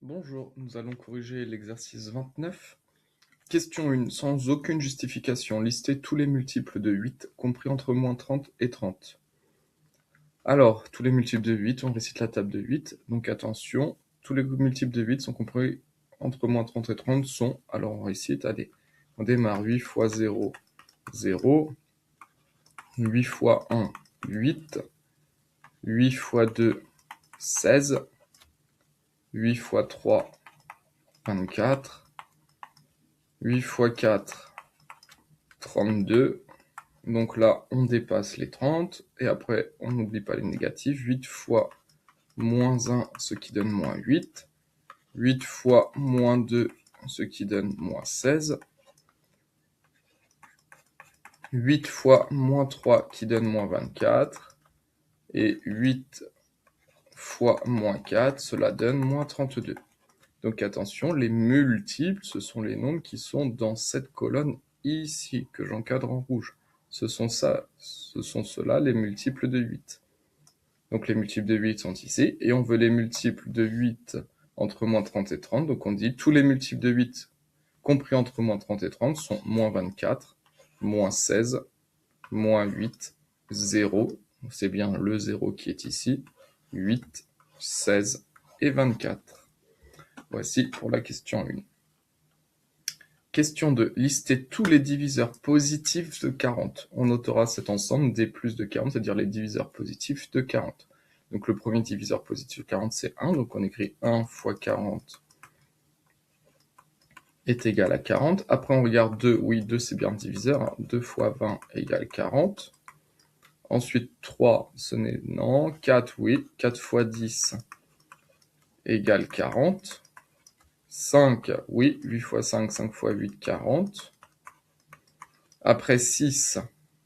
Bonjour, nous allons corriger l'exercice 29. Question 1. Sans aucune justification, listez tous les multiples de 8 compris entre moins 30 et 30. Alors, tous les multiples de 8, on récite la table de 8. Donc attention, tous les multiples de 8 sont compris entre moins 30 et 30 sont, alors on récite, allez, on démarre 8 fois 0, 0. 8 fois 1, 8. 8 fois 2, 16. 8 fois 3, 24. 8 fois 4, 32. Donc là, on dépasse les 30. Et après, on n'oublie pas les négatifs. 8 fois moins 1, ce qui donne moins 8. 8 fois moins 2, ce qui donne moins 16. 8 fois moins 3, qui donne moins 24. Et 8 fois moins 4, cela donne moins 32. Donc attention, les multiples, ce sont les nombres qui sont dans cette colonne ici, que j'encadre en rouge. Ce sont ceux-là les multiples de 8. Donc les multiples de 8 sont ici, et on veut les multiples de 8 entre moins 30 et 30, donc on dit tous les multiples de 8 compris entre moins 30 et 30 sont moins 24, moins 16, moins 8, 0, c'est bien le 0 qui est ici, 8, 16 et 24. Voici pour la question 1. Question 2. Listez tous les diviseurs positifs de 40. On notera cet ensemble des plus de 40, c'est-à-dire les diviseurs positifs de 40. Donc le premier diviseur positif de 40, c'est 1. Donc on écrit 1 fois 40 est égal à 40. Après on regarde 2. Oui, 2 c'est bien le diviseur. 2 fois 20 égale 40. Ensuite 3, ce n'est non. 4, oui. 4 fois 10 égale 40. 5, oui. 8 fois 5, 5 fois 8, 40. Après 6,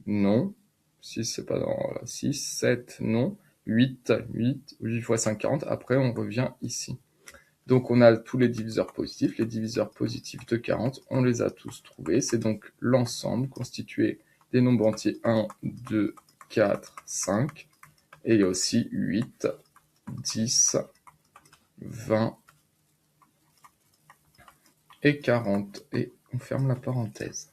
non. 6, c'est pas dans la 6. 7, non. 8, 8 fois 5, 40. Après, on revient ici. Donc, on a tous les diviseurs positifs. Les diviseurs positifs de 40, on les a tous trouvés. C'est donc l'ensemble constitué des nombres entiers 1, 2, 4, 5. Et il y a aussi 8, 10, 20 et 40. Et on ferme la parenthèse.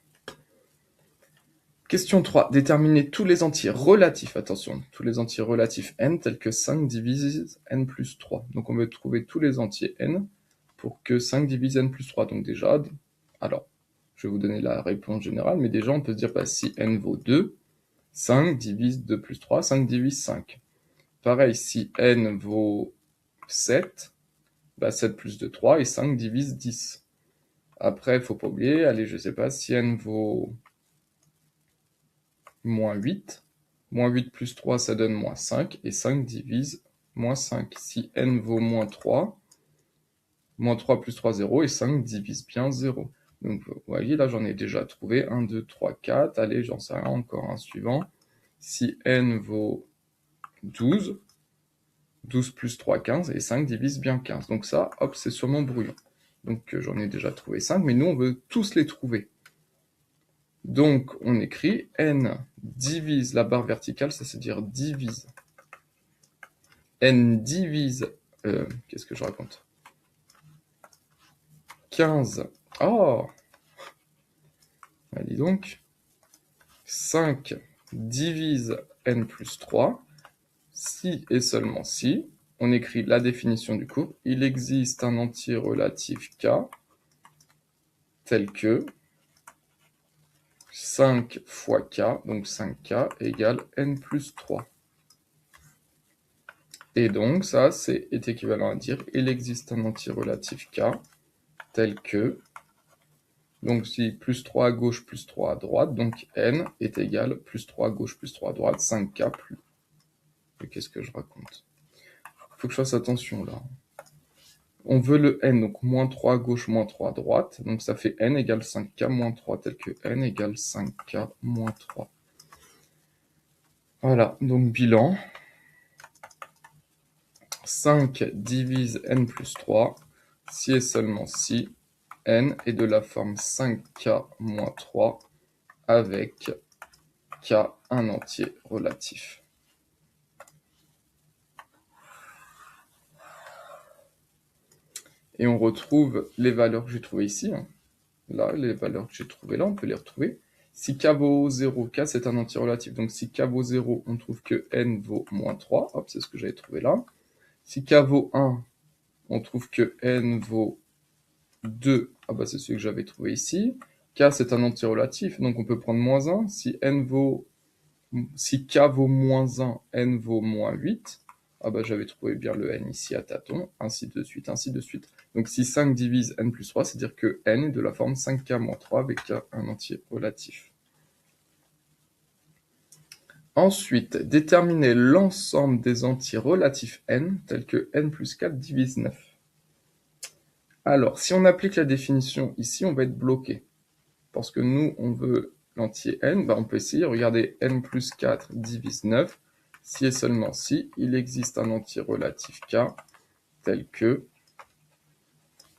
Question 3. Déterminer tous les entiers relatifs, attention, tous les entiers relatifs n tels que 5 divise n plus 3. Donc on veut trouver tous les entiers n pour que 5 divise n plus 3. Donc déjà, alors, je vais vous donner la réponse générale, mais déjà on peut se dire, bah, si n vaut 2, 5 divise 2 plus 3, 5 divise 5. Pareil, si n vaut 7, bah 7 plus 2, 3, et 5 divise 10. Après, il ne faut pas oublier, allez, je sais pas, si n vaut moins 8. Moins 8 plus 3, ça donne moins 5. Et 5 divise moins 5. Si n vaut moins 3 plus 3, 0. Et 5 divise bien 0. Donc, vous voyez, là, j'en ai déjà trouvé 1, 2, 3, 4. Allez, j'en sais rien, encore un suivant. Si n vaut 12, 12 plus 3, 15. Et 5 divise bien 15. Donc ça, hop, c'est sur mon brouillon. Donc, j'en ai déjà trouvé 5. Mais nous, on veut tous les trouver. Donc, on écrit n divise la barre verticale, ça c'est dire divise. N divise, qu'est-ce que je raconte 15, oh dis donc, 5 divise n plus 3, si et seulement si, on écrit la définition du cours, il existe un entier relatif k, tel que 5 fois k, donc 5k égale n plus 3. Et donc, ça, est équivalent à dire, il existe un entier relatif k, tel que, donc si plus 3 à gauche, plus 3 à droite, donc n est égal plus 3 à gauche, plus 3 à droite, 5k plus. Mais qu'est-ce que je raconte? Faut que je fasse attention, là. On veut le n, donc moins 3 à gauche, moins 3 à droite, donc ça fait n égale 5k moins 3, tel que n égale 5k moins 3. Voilà, donc bilan. 5 divise n plus 3, si et seulement si n est de la forme 5k moins 3 avec k un entier relatif. et on retrouve les valeurs que j'ai trouvées ici. Hein. Là, les valeurs que j'ai trouvées là, on peut les retrouver. Si k vaut 0, k c'est un antirelatif, donc si k vaut 0, on trouve que n vaut moins 3, hop, c'est ce que j'avais trouvé là. Si k vaut 1, on trouve que n vaut 2, ah bah c'est celui que j'avais trouvé ici. K c'est un antirelatif, donc on peut prendre moins 1. Si k vaut moins 1, n vaut moins 8, ah bah j'avais trouvé bien le n ici à tâtons, ainsi de suite, ainsi de suite. Donc si 5 divise n plus 3, c'est-à-dire que n est de la forme 5k moins 3 avec k un entier relatif. Ensuite, déterminer l'ensemble des entiers relatifs n, tels que n plus 4 divise 9. Alors, si on applique la définition ici, on va être bloqué. Parce que nous, on veut l'entier n, bah on peut essayer, regardez, n plus 4 divise 9, si et seulement si il existe un entier relatif k, tel que,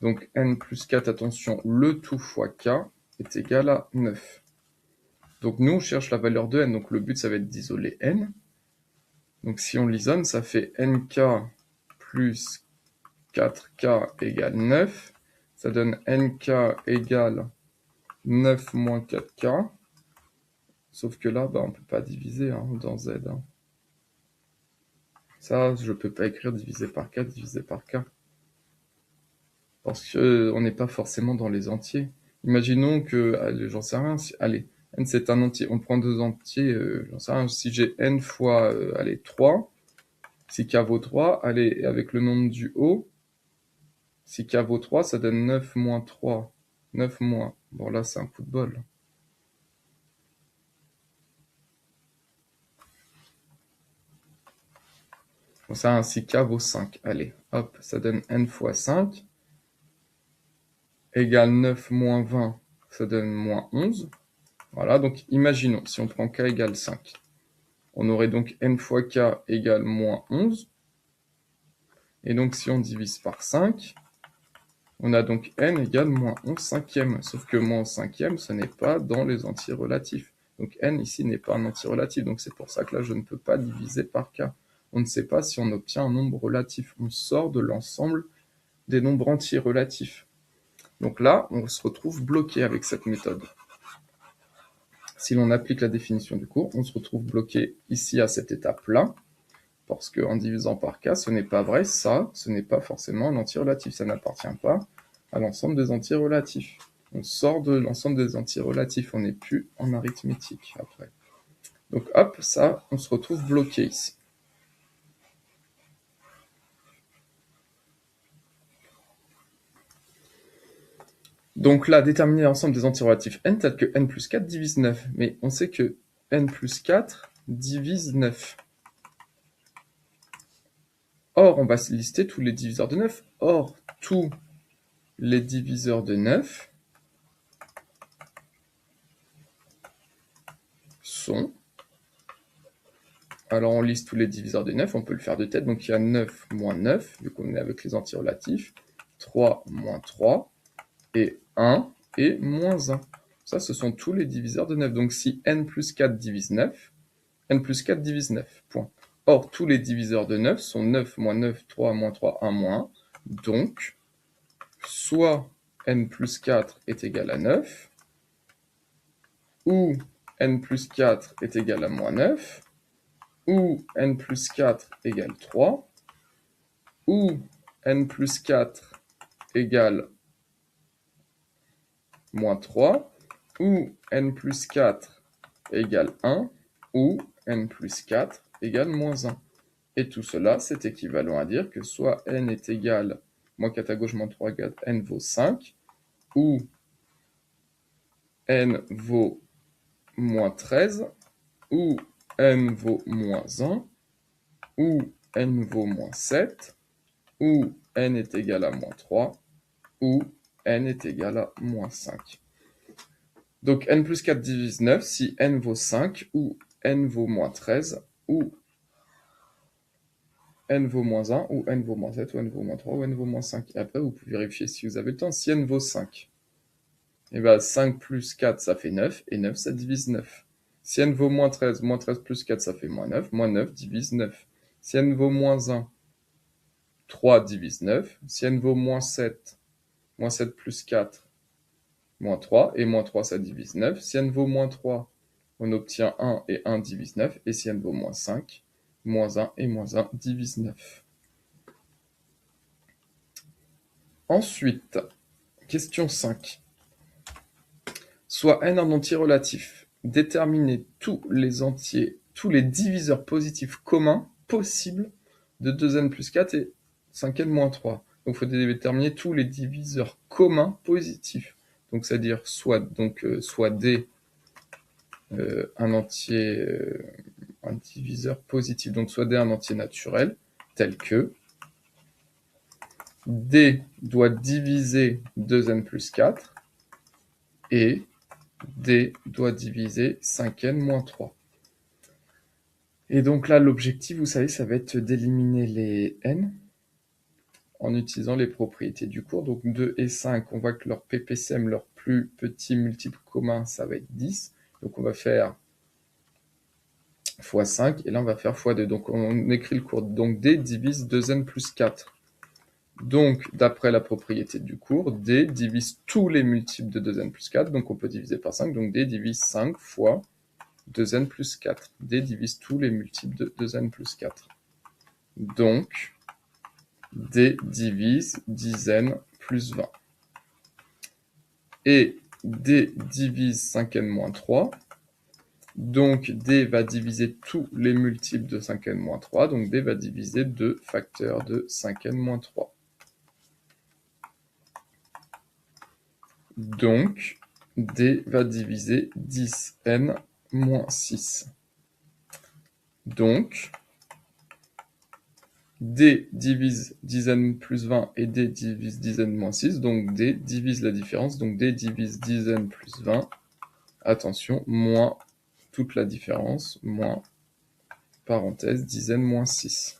donc n plus 4, attention, le tout fois k est égal à 9. Donc nous, on cherche la valeur de n, donc le but, ça va être d'isoler n. Donc si on l'isole, ça fait nk plus 4k égale 9. Ça donne nk égale 9 moins 4k. Sauf que là, bah, on ne peut pas diviser hein, dans z. Hein. Ça, je ne peux pas écrire divisé par k, divisé par k. Parce qu'on n'est pas forcément dans les entiers. Imaginons que, allez, j'en sais rien, allez, n c'est un entier, on prend deux entiers, j'en sais rien, si j'ai n fois, allez, 3, si k vaut 3, allez, avec le nombre du haut, si k vaut 3, ça donne 9 moins 3, 9 moins, bon là c'est un coup de bol. Bon, ça, un si k vaut 5, allez, hop, ça donne n fois 5, égale 9 moins 20, ça donne moins 11. Voilà, donc imaginons, si on prend k égale 5, on aurait donc n fois k égale moins 11. Et donc si on divise par 5, on a donc n égale moins 11 cinquième. Sauf que moins 11 cinquième, ce n'est pas dans les entiers relatifs. Donc n ici n'est pas un entier relatif, donc c'est pour ça que là je ne peux pas diviser par k. On ne sait pas si on obtient un nombre relatif. On sort de l'ensemble des nombres entiers relatifs. Donc là, on se retrouve bloqué avec cette méthode. Si l'on applique la définition du cours, on se retrouve bloqué ici à cette étape-là, parce qu'en divisant par k, ce n'est pas vrai, ça, ce n'est pas forcément un entier relatif, ça n'appartient pas à l'ensemble des entiers relatifs. On sort de l'ensemble des entiers relatifs, on n'est plus en arithmétique après. Donc hop, ça, on se retrouve bloqué ici. Donc là, déterminer l'ensemble des entiers relatifs n tel que n plus 4 divise 9. Mais on sait que n plus 4 divise 9. Or, on va lister tous les diviseurs de 9. Or, tous les diviseurs de 9 sont... Alors, on liste tous les diviseurs de 9, on peut le faire de tête. Donc, il y a 9 moins 9, vu qu'on est avec les entiers relatifs. 3 moins 3, et 1 et moins 1. Ça, ce sont tous les diviseurs de 9. Donc, si n plus 4 divise 9, n plus 4 divise 9, point. Or, tous les diviseurs de 9 sont 9 moins 9, 3 moins 3, 1 moins 1. Donc, soit n plus 4 est égal à 9, ou n plus 4 est égal à moins 9, ou n plus 4 égale 3, ou n plus 4 égale moins 3, ou n plus 4 égale 1, ou n plus 4 égale moins 1. Et tout cela, c'est équivalent à dire que soit n est égal, moins 4 à gauche, moins 3 égale n vaut 5, ou n vaut moins 13, ou n vaut moins 1, ou n vaut moins 7, ou n est égal à moins 3, ou n est égal à moins 5. Donc n plus 4 divise 9 si n vaut 5, ou n vaut moins 13, ou n vaut moins 1, ou n vaut moins 7, ou n vaut moins 3, ou n vaut moins 5. Et après, vous pouvez vérifier si vous avez le temps. Si n vaut 5, et bien 5 plus 4, ça fait 9, et 9, ça divise 9. Si n vaut moins 13 plus 4, ça fait moins 9 divise 9. Si n vaut moins 1, 3 divise 9. Si n vaut moins 7 plus 4, moins 3. Et moins 3, ça divise 9. Si n vaut moins 3, on obtient 1 et 1 divise 9. Et si n vaut moins 5, moins 1 et moins 1 divise 9. Ensuite, question 5. Soit n un entier relatif. Déterminer tous les diviseurs positifs communs possibles de 2n plus 4 et 5n moins 3. Donc, il faut déterminer tous les diviseurs communs positifs. Donc, c'est-à-dire soit D, un diviseur positif. Donc, soit D un entier naturel, tel que D doit diviser 2n plus 4 et D doit diviser 5n moins 3. Et donc là, l'objectif, vous savez, ça va être d'éliminer les n en utilisant les propriétés du cours. Donc 2 et 5, on voit que leur PPCM, leur plus petit multiple commun, ça va être 10. Donc on va faire x 5, et là on va faire x 2. Donc on écrit le cours. Donc D divise 2n plus 4. Donc, d'après la propriété du cours, D divise tous les multiples de 2n plus 4. Donc on peut diviser par 5. Donc D divise 5 fois 2n plus 4. D divise tous les multiples de 2n plus 4. Donc, D divise 10n plus 20. Et D divise 5n moins 3. Donc, D va diviser tous les multiples de 5n moins 3. Donc, D va diviser 2 facteurs de 5n moins 3. Donc, D va diviser 10n moins 6. Donc, D divise 10n plus 20 et D divise 10n moins 6. Donc, D divise la différence. Donc, D divise 10n plus 20. Attention, moins toute la différence, moins, parenthèse, 10n moins 6.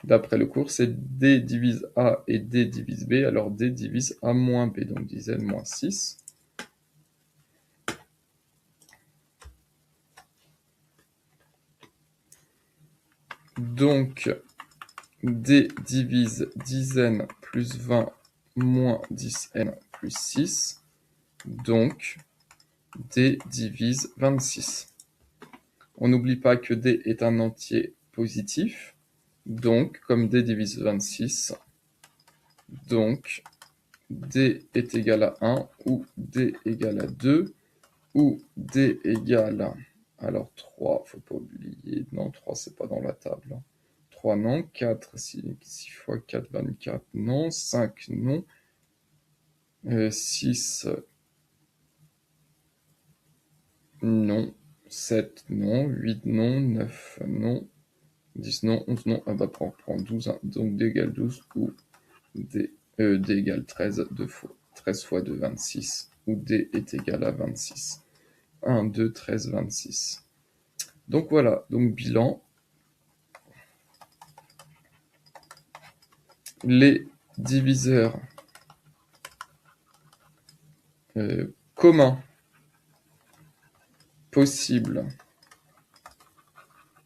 D'après le cours, c'est D divise A et D divise B. Alors, D divise A moins B. Donc, 10n moins 6. Donc, D divise 10n plus 20 moins 10n plus 6. Donc, D divise 26. On n'oublie pas que D est un entier positif. Donc, comme D divise 26, donc D est égal à 1, ou D égale à 2, ou D égale à... Alors 3, faut pas oublier, non, 3 c'est pas dans la table. 3 non, 4, 6 fois 4, 24, non, 5 non, 6 non, 7 non, 8 non, 9 non, 10 non, 11 non, ah bah prends 12, hein. Donc D égale 12, ou D égale 13, 13 fois 2, 26, ou D est égal à 26. 1, 2, 13, 26. Donc voilà, donc bilan. Les diviseurs communs possibles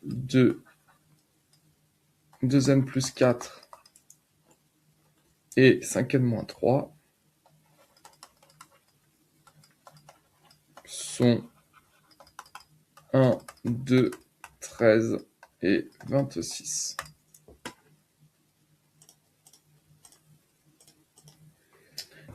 de 2n plus 4 et 5n moins 3 sont 1, 2, 13 et 26.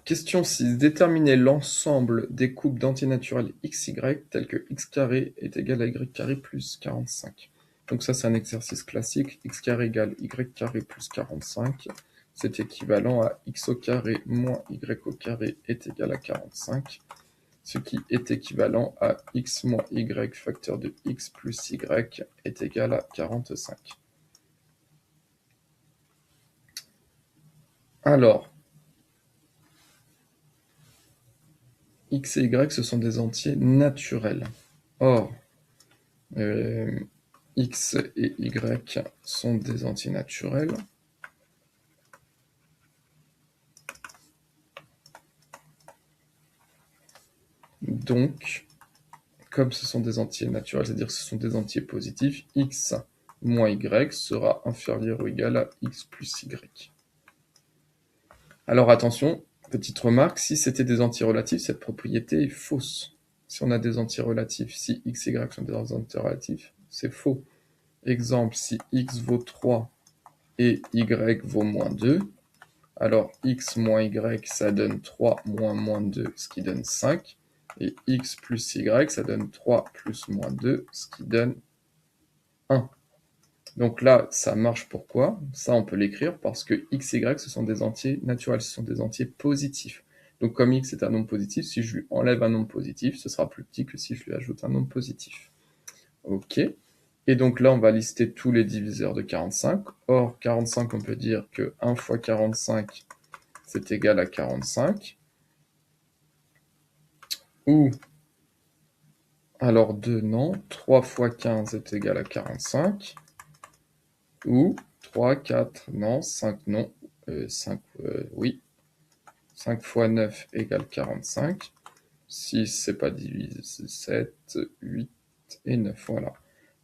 Question 6. Déterminer l'ensemble des coupes d'antinaturel xy telles que x carré est égal à y carré plus 45. Donc ça, c'est un exercice classique. X carré égale y carré plus 45. C'est équivalent à x au carré moins y au carré est égal à 45. Ce qui est équivalent à x moins y facteur de x plus y est égal à 45. Alors, x et y, ce sont des entiers naturels. Or, x et y sont des entiers naturels. Donc, comme ce sont des entiers naturels, c'est-à-dire que ce sont des entiers positifs, x moins y sera inférieur ou égal à x plus y. Alors attention, petite remarque, si c'était des antirelatifs, cette propriété est fausse. Si on a des antirelatifs, si x et y sont des antirelatifs, c'est faux. Exemple, si x vaut 3 et y vaut moins 2, alors x moins y, ça donne 3 moins 2, ce qui donne 5. Et x plus y, ça donne 3 plus moins 2, ce qui donne 1. Donc là, ça marche pourquoi? Ça, on peut l'écrire parce que x et y, ce sont des entiers naturels, ce sont des entiers positifs. Donc comme x est un nombre positif, si je lui enlève un nombre positif, ce sera plus petit que si je lui ajoute un nombre positif. Ok. Et donc là, on va lister tous les diviseurs de 45. Or, 45, on peut dire que 1 fois 45, c'est égal à 45. Ou, alors 2, non. 3 fois 15 est égal à 45. Ou 3, 4, non. 5, non. 5, oui. 5 fois 9 égale 45. 6, c'est pas divisé, c'est 7, 8 et 9, voilà.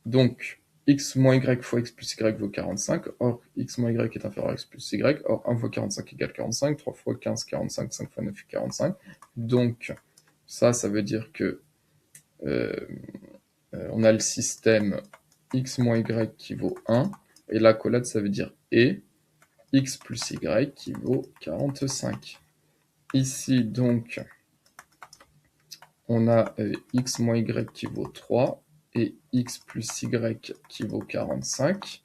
Donc, x moins y fois x plus y vaut 45. Or, x moins y est inférieur à x plus y. Or, 1 fois 45 égale 45. 3 fois 15, 45. 5 fois 9, 45. Donc, ça veut dire que on a le système x moins y qui vaut 1. Et l'accolade, ça veut dire et x plus y qui vaut 45. Ici, donc, on a x moins y qui vaut 3 et x plus y qui vaut 45.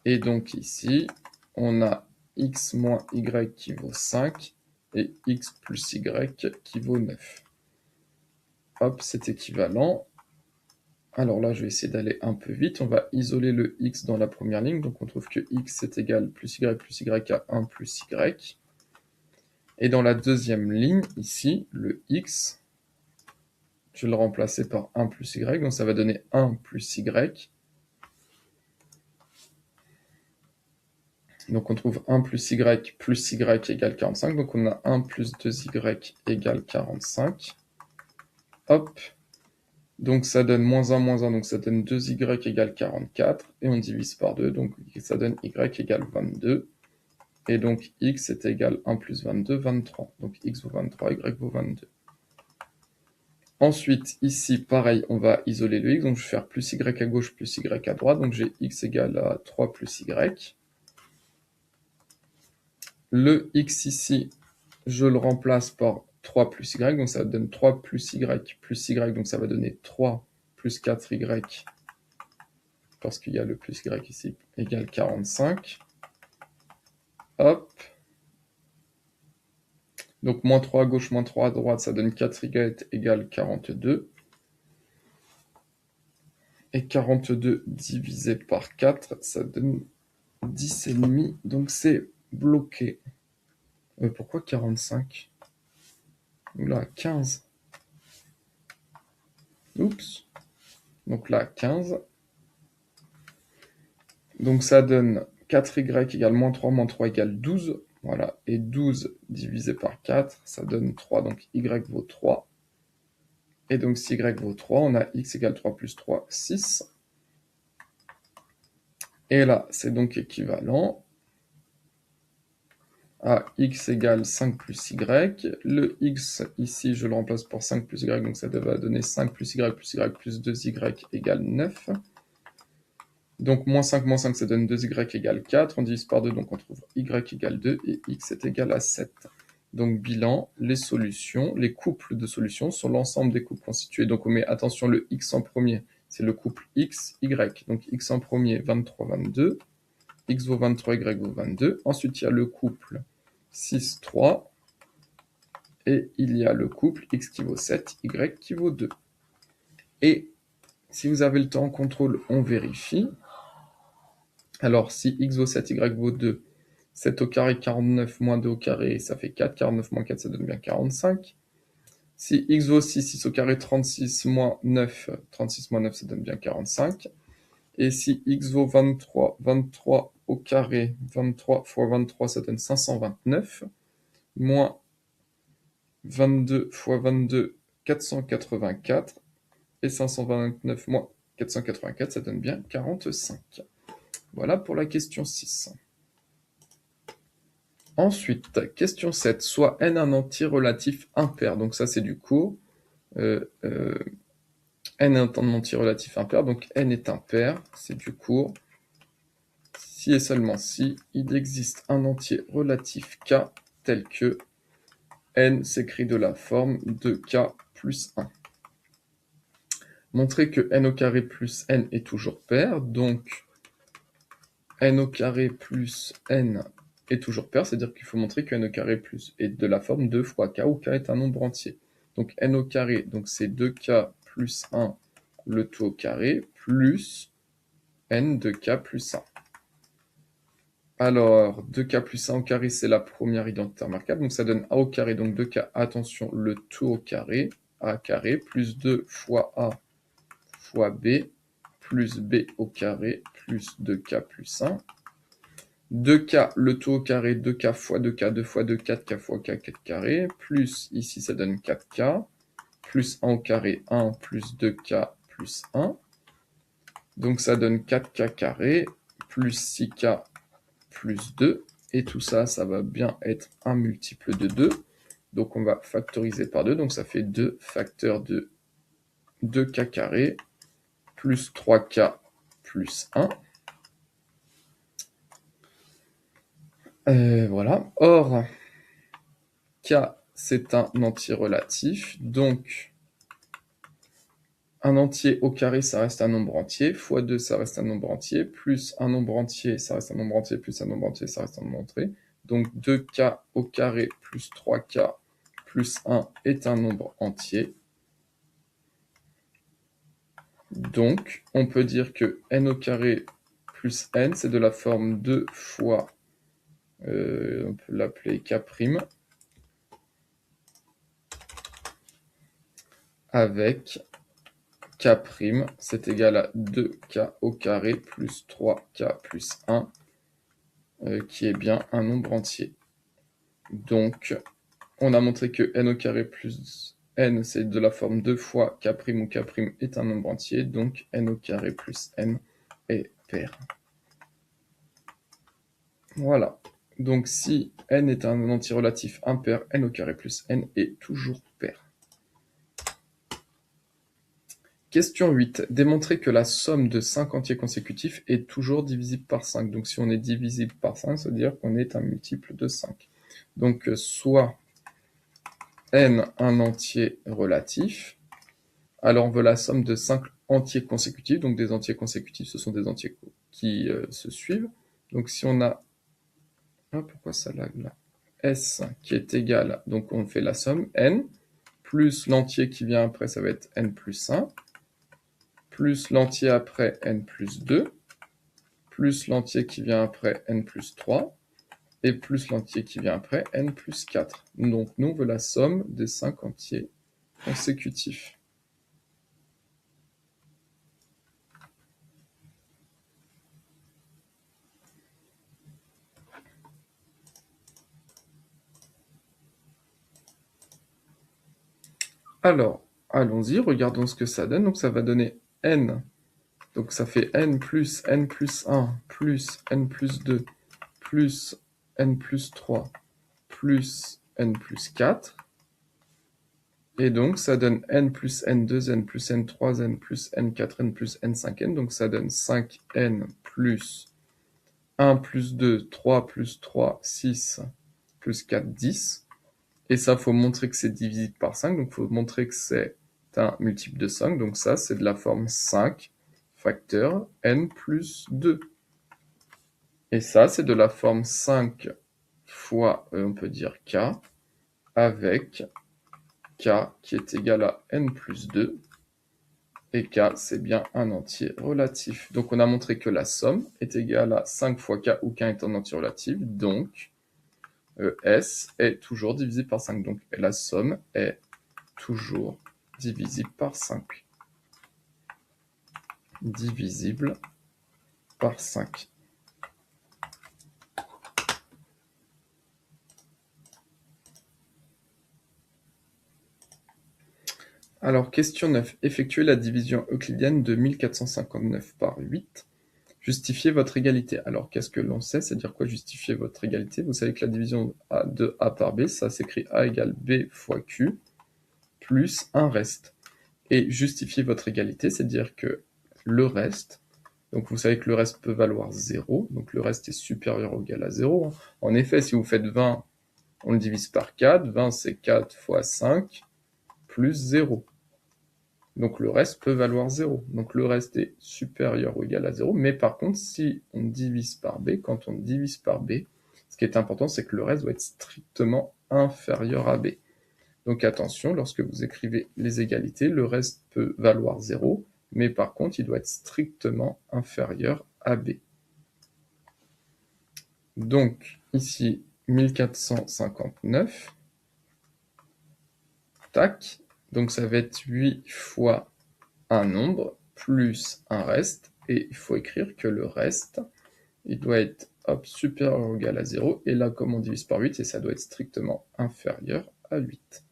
Et donc ici, on a x moins y qui vaut 5 et x plus y qui vaut 9. Hop, c'est équivalent. Alors là, je vais essayer d'aller un peu vite. On va isoler le x dans la première ligne. Donc on trouve que x est égal plus y à 1 plus y. Et dans la deuxième ligne, ici, le x, je vais le remplacer par 1 plus y. Donc ça va donner 1 plus y. Donc on trouve 1 plus y égale 45. Donc on a 1 plus 2y égale 45. Hop. Donc ça donne moins 1, donc ça donne 2y égale 44. Et on divise par 2, donc ça donne y égale 22. Et donc x est égal 1 plus 22, 23. Donc x vaut 23, y vaut 22. Ensuite, ici, pareil, on va isoler le x. Donc je vais faire plus y à gauche, plus y à droite. Donc j'ai x égale à 3 plus y. Le x ici, je le remplace par 3 plus y, donc ça donne 3 plus y, donc ça va donner 3 plus 4y, parce qu'il y a le plus y ici, égale 45. Hop. Donc moins 3 à gauche, moins 3 à droite, ça donne 4y égale 42. Et 42 divisé par 4, ça donne 10,5, donc c'est bloqué. Pourquoi 45? Oula, 15. Oups. Donc là, 15. Donc ça donne 4y égale moins 3 égale 12. Voilà. Et 12 divisé par 4, ça donne 3. Donc y vaut 3. Et donc si y vaut 3, on a x égale 3 plus 3, 6. Et là, c'est donc équivalent à x égale 5 plus y. Le x, ici, je le remplace par 5 plus y, donc ça va donner 5 plus y plus 2y égale 9. Donc moins 5, ça donne 2y égale 4. On divise par 2, donc on trouve y égale 2 et x est égal à 7. Donc bilan, les solutions, les couples de solutions sont l'ensemble des couples constitués. Donc on met, attention, le x en premier, c'est le couple x, y. Donc x en premier, 23, 22. X vaut 23, y vaut 22. Ensuite, il y a le couple 6, 3. Et il y a le couple x qui vaut 7, y qui vaut 2. Et si vous avez le temps, contrôle, on vérifie. Alors, si x vaut 7, y vaut 2, 7 au carré, 49 moins 2 au carré, ça fait 4. 49 moins 4, ça donne bien 45. Si x vaut 6, 6 au carré, 36 moins 9, 36 moins 9, ça donne bien 45. Et si x vaut 23, 23 au carré, 23 fois 23, ça donne 529. Moins 22 fois 22, 484. Et 529 moins 484, ça donne bien 45. Voilà pour la question 6. Ensuite, question 7. Soit n un entier relatif impair. Donc ça, c'est du cours. N est un entier relatif impair. Donc n est impair. C'est du cours. Si et seulement si il existe un entier relatif k tel que n s'écrit de la forme de k plus 1. Montrer que n au carré plus n est toujours pair. Donc n au carré plus n est toujours pair, c'est-à-dire qu'il faut montrer que n au carré plus est de la forme 2 fois k, où k est un nombre entier. Donc n au carré, donc c'est 2k plus 1, le tout au carré, plus n de k plus 1. Alors, 2k plus 1 au carré, c'est la première identité remarquable, donc ça donne a au carré, donc 2k, attention, le tout au carré, a carré, plus 2 fois a fois b, plus b au carré, plus 2k plus 1. 2k, le tout au carré, 2k fois 2k, 2 fois 2, 4k fois k, 4 carré, plus, ici ça donne 4k, plus 1 au carré, 1, plus 2k, plus 1. Donc ça donne 4k carré, plus 6k, plus 2. Et tout ça, ça va bien être un multiple de 2. Donc on va factoriser par 2, donc ça fait 2 facteurs de 2k carré, plus 3k, plus 1. Voilà. Or, k, c'est un entier relatif, donc un entier au carré, ça reste un nombre entier, fois 2, ça reste un nombre entier, plus un nombre entier, ça reste un nombre entier, plus un nombre entier, ça reste un nombre entier. Donc 2k au carré plus 3k plus 1 est un nombre entier. Donc, on peut dire que n au carré plus n, c'est de la forme 2 fois, on peut l'appeler k', avec k', c'est égal à 2k au carré plus 3k plus 1, qui est bien un nombre entier. Donc, on a montré que n au carré plus n, c'est de la forme 2 fois k' où k' est un nombre entier, donc n au carré plus n est pair. Voilà. Donc, si n est un entier relatif impair, n au carré plus n est toujours pair. Question 8. Démontrer que la somme de 5 entiers consécutifs est toujours divisible par 5. Donc si on est divisible par 5, ça veut dire qu'on est un multiple de 5. Donc soit n un entier relatif, alors on veut la somme de 5 entiers consécutifs. Donc des entiers consécutifs, ce sont des entiers qui se suivent. Donc si on a... Ah, pourquoi ça lag là? S qui est égal, donc on fait la somme n, plus l'entier qui vient après, ça va être n plus 1, plus l'entier après n plus 2, plus l'entier qui vient après n plus 3, et plus l'entier qui vient après n plus 4. Donc nous, on veut la somme des 5 entiers consécutifs. Alors, allons-y, regardons ce que ça donne. Donc ça va donner n. Donc ça fait n plus 1, plus n plus 2, plus n plus 3, plus n plus 4. Et donc ça donne n plus n2, n plus n3, n plus n4, n plus n5n. Donc ça donne 5n plus 1 plus 2, 3 plus 3, 6, plus 4, 10. Et ça, il faut montrer que c'est divisible par 5. Donc il faut montrer que c'est un multiple de 5. Donc ça, c'est de la forme 5 facteur n plus 2. Et ça, c'est de la forme 5 fois, on peut dire k, avec k qui est égal à n plus 2. Et k, c'est bien un entier relatif. Donc on a montré que la somme est égale à 5 fois k, où k est un entier relatif. Donc S est toujours divisible par 5. Donc la somme est toujours divisible par 5. Divisible par 5. Alors, question 9. Effectuez la division euclidienne de 1459 par 8. Justifiez votre égalité. Alors, qu'est-ce que l'on sait? C'est-à-dire quoi justifier votre égalité? Vous savez que la division de A par B, ça s'écrit A égale B fois Q plus un reste. Et justifier votre égalité, c'est-à-dire que le reste, donc vous savez que le reste peut valoir 0, donc le reste est supérieur ou égal à 0. En effet, si vous faites 20, on le divise par 4, 20 c'est 4 fois 5, plus 0. Donc le reste peut valoir 0. Donc le reste est supérieur ou égal à 0. Mais par contre, si on divise par B, quand on divise par B, ce qui est important, c'est que le reste doit être strictement inférieur à B. Donc attention, lorsque vous écrivez les égalités, le reste peut valoir 0, mais par contre, il doit être strictement inférieur à B. Donc ici, 1459, tac, donc ça va être 8 fois un nombre plus un reste, et il faut écrire que le reste, il doit être supérieur ou égal à 0, et là, comme on divise par 8, et ça doit être strictement inférieur à 8.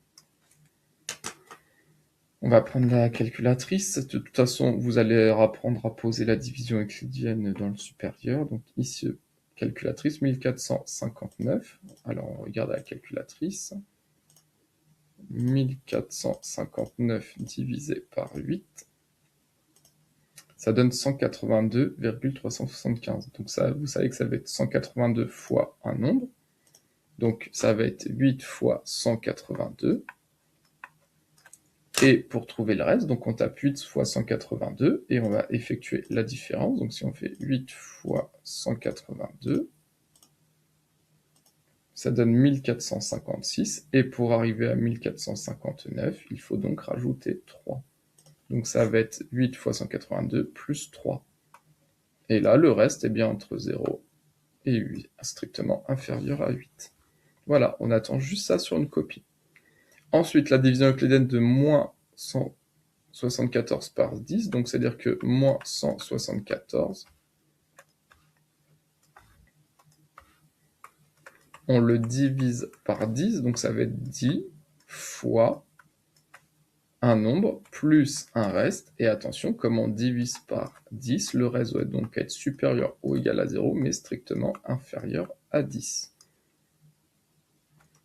On va prendre la calculatrice. De toute façon, vous allez apprendre à poser la division euclidienne dans le supérieur. Donc ici, calculatrice 1459. Alors, on regarde la calculatrice. 1459 divisé par 8. Ça donne 182,375. Donc ça, vous savez que ça va être 182 fois un nombre. Donc ça va être 8 fois 182. Et pour trouver le reste, donc on tape 8 fois 182 et on va effectuer la différence. Donc si on fait 8 fois 182, ça donne 1456. Et pour arriver à 1459, il faut donc rajouter 3. Donc ça va être 8 fois 182 plus 3. Et là, le reste est bien entre 0 et 8, strictement inférieur à 8. Voilà, on attend juste ça sur une copie. Ensuite, la division euclidienne de moins 174 par 10, donc c'est-à-dire que moins 174, on le divise par 10, donc ça va être 10 fois un nombre plus un reste, et attention, comme on divise par 10, le reste doit donc être supérieur ou égal à 0, mais strictement inférieur à 10.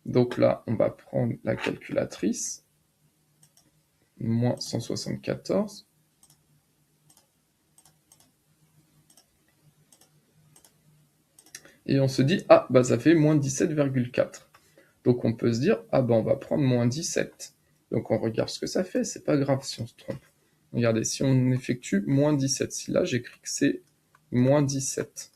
Donc là, on va prendre la calculatrice, moins 174, et on se dit, ah, bah ça fait moins 17,4. Donc on peut se dire, ah bah on va prendre moins 17. Donc on regarde ce que ça fait, c'est pas grave si on se trompe. Regardez, si on effectue moins 17, si là j'écris que c'est moins 17,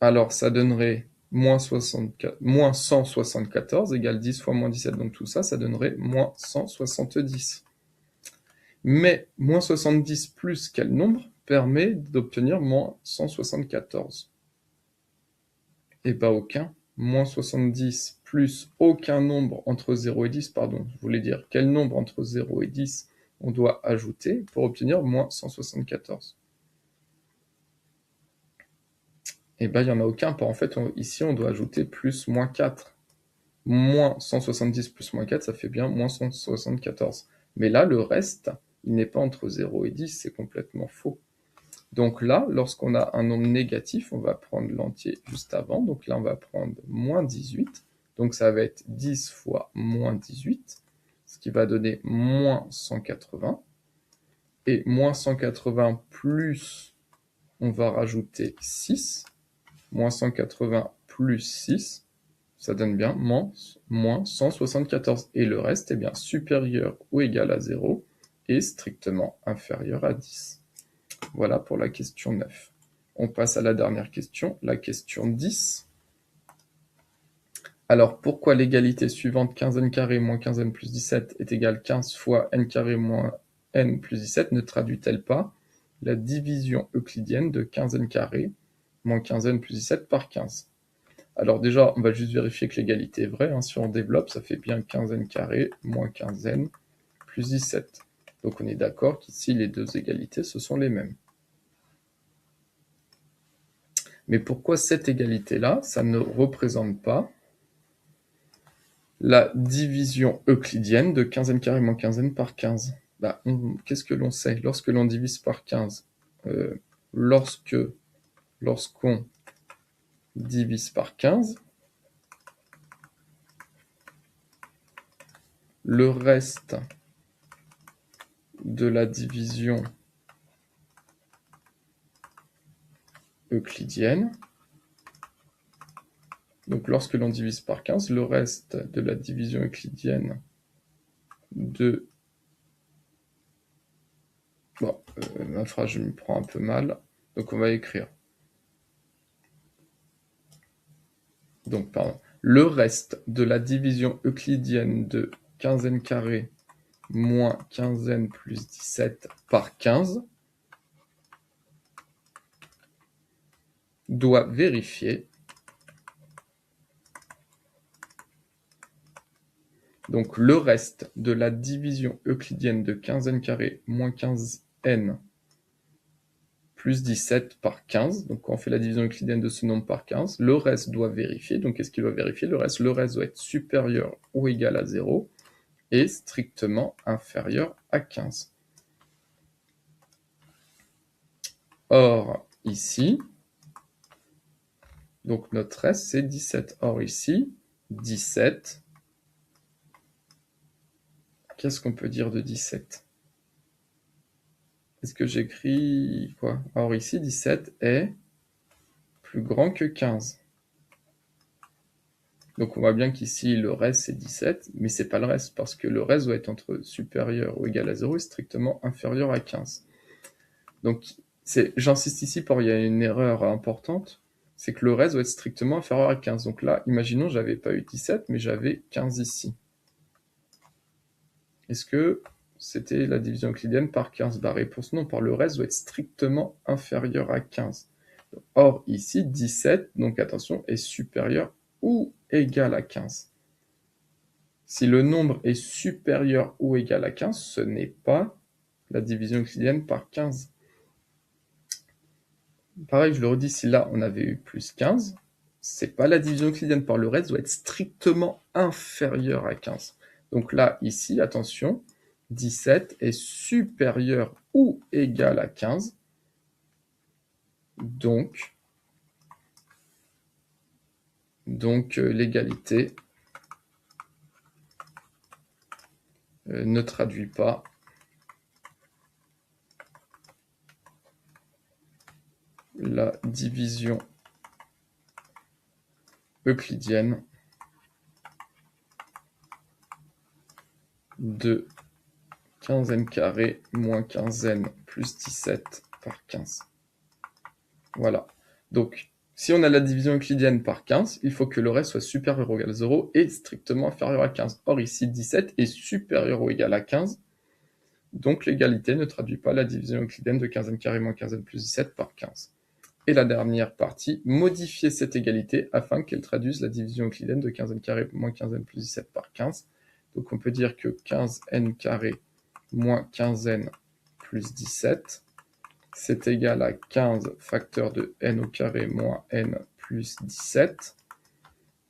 alors ça donnerait moins 174 égale 10 fois moins 17, donc tout ça, ça donnerait moins 170. Mais moins 70 plus quel nombre permet d'obtenir moins 174? Et pas aucun. Moins 70 plus aucun nombre entre 0 et 10, pardon, je voulais dire quel nombre entre 0 et 10 on doit ajouter pour obtenir moins 174. Et bien, il n'y en a aucun, en fait, ici, on doit ajouter plus moins 4. Moins 170 plus moins 4, ça fait bien moins 174. Mais là, le reste, il n'est pas entre 0 et 10, c'est complètement faux. Donc là, lorsqu'on a un nombre négatif, on va prendre l'entier juste avant. Donc là, on va prendre moins 18. Donc ça va être 10 fois moins 18, ce qui va donner moins 180. Et moins 180 plus, on va rajouter 6. Moins 180 plus 6, ça donne bien moins 174. Et le reste est bien supérieur ou égal à 0 et strictement inférieur à 10. Voilà pour la question 9. On passe à la dernière question, la question 10. Alors, pourquoi l'égalité suivante 15n carré moins 15n plus 17 est égale 15 fois n carré moins n plus 17 ne traduit-elle pas la division euclidienne de 15n carré moins 15n plus 17 par 15? Alors déjà, on va juste vérifier que l'égalité est vraie. Hein. Si on développe, ça fait bien 15n carré moins 15n plus 17. Donc on est d'accord qu'ici, les deux égalités, ce sont les mêmes. Mais pourquoi cette égalité-là, ça ne représente pas la division euclidienne de 15n carré moins 15n par 15. Bah, qu'est-ce que l'on sait? Lorsque l'on divise par 15, lorsqu'on divise par 15, le reste de la division euclidienne, donc lorsque l'on divise par 15, le reste de la division euclidienne de... Bon, ma phrase, je me prends un peu mal, donc on va écrire. Donc, pardon. Le reste de la division euclidienne de 15n carré moins 15n plus 17 par 15 doit vérifier. Donc, le reste de la division euclidienne de 15n carré moins 15n plus 17 par 15. Donc, quand on fait la division euclidienne de ce nombre par 15, le reste doit vérifier. Donc, qu'est-ce qu'il doit vérifier? Le reste doit être supérieur ou égal à 0 et strictement inférieur à 15. Or, ici, donc notre reste, c'est 17. Or, ici, 17, qu'est-ce qu'on peut dire de 17? Est-ce que j'écris quoi? Or, ici, 17 est plus grand que 15. Donc, on voit bien qu'ici, le reste, c'est 17, mais c'est pas le reste, parce que le reste doit être entre supérieur ou égal à 0 et strictement inférieur à 15. Donc, j'insiste ici, il y a une erreur importante, c'est que le reste doit être strictement inférieur à 15. Donc là, imaginons, j'avais pas eu 17, mais j'avais 15 ici. Est-ce que c'était la division euclidienne par 15? Bah, réponse non, par le reste doit être strictement inférieur à 15. Or, ici, 17, donc attention, est supérieur ou égal à 15. Si le nombre est supérieur ou égal à 15, ce n'est pas la division euclidienne par 15. Pareil, je le redis, si là, on avait eu plus 15, c'est pas la division euclidienne par le reste, doit être strictement inférieur à 15. Donc là, ici, attention, 17 est supérieur ou égal à 15. Donc l'égalité ne traduit pas la division euclidienne de 15n carré moins 15n plus 17 par 15. Voilà. Donc, si on a la division euclidienne par 15, il faut que le reste soit supérieur ou égal à 0 et strictement inférieur à 15. Or, ici, 17 est supérieur ou égal à 15. Donc, l'égalité ne traduit pas la division euclidienne de 15n carré moins 15n plus 17 par 15. Et la dernière partie, modifier cette égalité afin qu'elle traduise la division euclidienne de 15n carré moins 15n plus 17 par 15. Donc, on peut dire que 15n carré moins 15n plus 17, c'est égal à 15 facteur de n au carré moins n plus 17.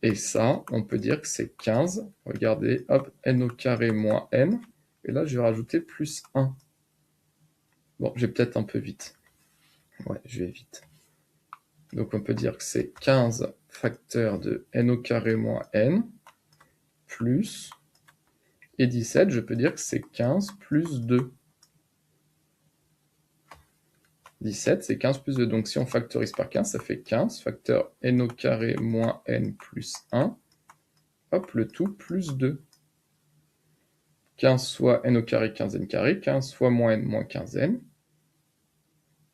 Et ça, on peut dire que c'est 15. Regardez, hop, n au carré moins n. Et là, je vais rajouter plus 1. Bon, je vais peut-être un peu vite. Ouais, je vais vite. Donc, on peut dire que c'est 15 facteur de n au carré moins n plus... Et 17, je peux dire que c'est 15 plus 2. 17, c'est 15 plus 2. Donc, si on factorise par 15, ça fait 15 facteur n au carré moins n plus 1. Hop, le tout plus 2. 15 fois n au carré, 15n carré. 15 fois moins n, moins 15n.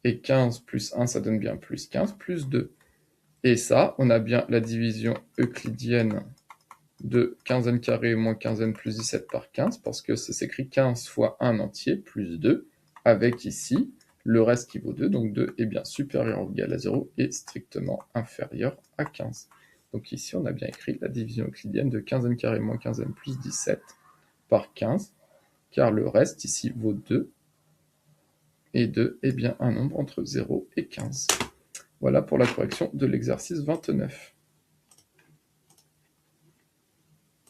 Et 15 plus 1, ça donne bien plus 15, plus 2. Et ça, on a bien la division euclidienne de 15n carré moins 15n plus 17 par 15, parce que ça s'écrit 15 fois 1 entier, plus 2, avec ici le reste qui vaut 2, donc 2 est bien supérieur ou égal à 0 et strictement inférieur à 15. Donc ici, on a bien écrit la division euclidienne de 15n carré moins 15n plus 17 par 15, car le reste ici vaut 2, et 2 est bien un nombre entre 0 et 15. Voilà pour la correction de l'exercice 29.